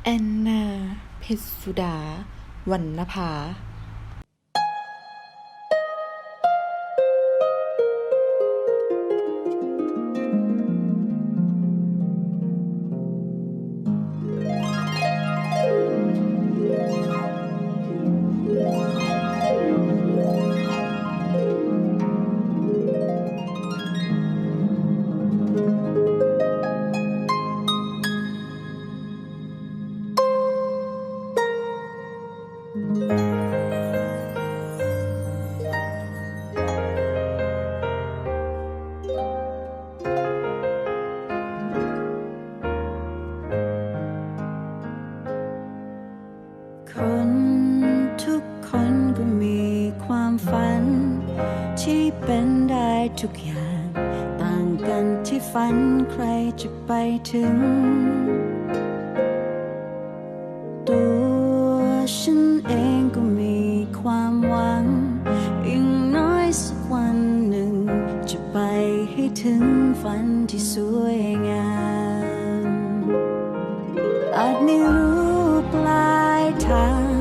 แอนนา เพ็ญสุดา วรรณภาคนทุกคนก็มีความฝันที่เป็นได้ทุกอย่างต่างกันที่ฝันใครจะไปถึงตัวฉันเองก็มีความหวังอย่างน้อยสักวันหนึ่งจะไปให้ถึงฝันที่สวยงามอาจไม่รู้ปลายทาง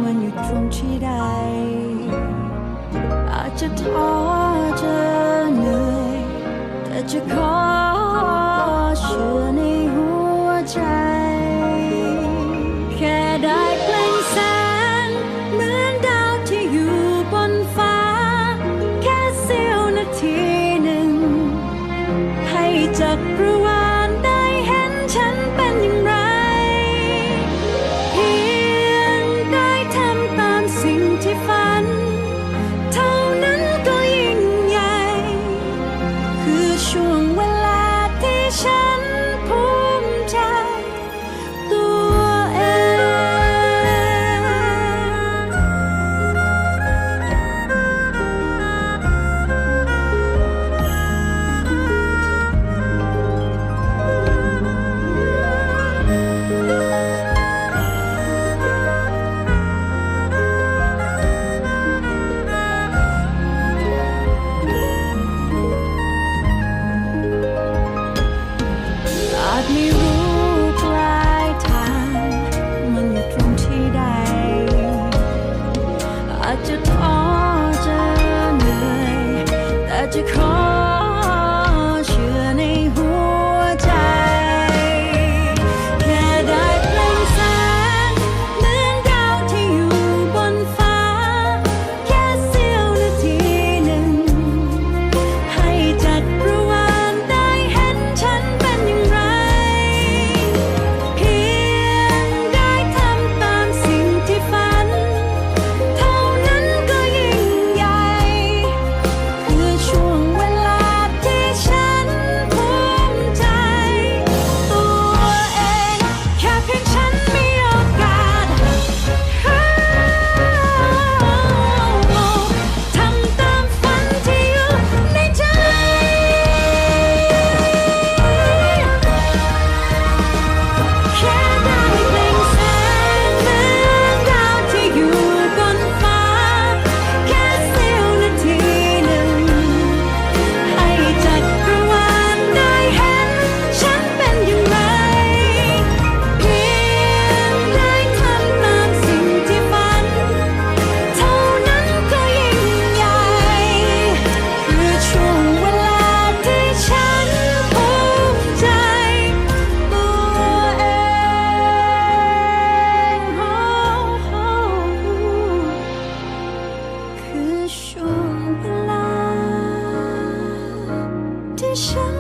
มันอยู่ตรงที่ใดอาจจะท้อจะเหนื่อยแต่จะขอเชื่อในหัวใจแค่ได้เปล่งแสงเหมือนดาวที่อยู่บนฟ้าแค่เสี้ยวนาทีหนึ่งให้จักรวาลได้เห็นฉันเป็นอย่างไรเพียงได้ทำตามสิ่งที่ฝันเท่านั้นก็ยิ่งใหญ่คือช่วงเวลาที่ฉันภูมิใจตัวเองอาจไม่รู้ปลายทางมันอยู่ตรงที่ใดอาจจะท้อจะเหนื่อยแต่จะขอเชื่อในหัวใจแค่ได้เปล่งแสงเหมือนดาวที่อยู่บนฟ้าแค่เสี้ยวนาทีหนึ่งให้จักรวาลได้เห็นฉันเป็นอย่างไรเพียงได้ทำตามสิ่งที่ฝันเท่านั้นก็ยิ่งใหญ่คือช่วงเวลาที่ฉันภูมิใจตัวเองแค่เพียงฉันมีโอกาสทำตามฝันที่อยู่ในใจแค่ได้เปล่งแสงเหมือนดาวที่อยู่บนฟ้าแค่เสี้ยวนาทีหนึ่งให้จักรวาลได้เห็นฉันเป็นอย่างไรเพียงได้ทำตามสิ่งที่ฝันเท่านั้นก็ยิ่งใหญ่คือช่วงเวลาที่ฉันภูมิใจตัวเองคือช่วงเวลาที่ฉัน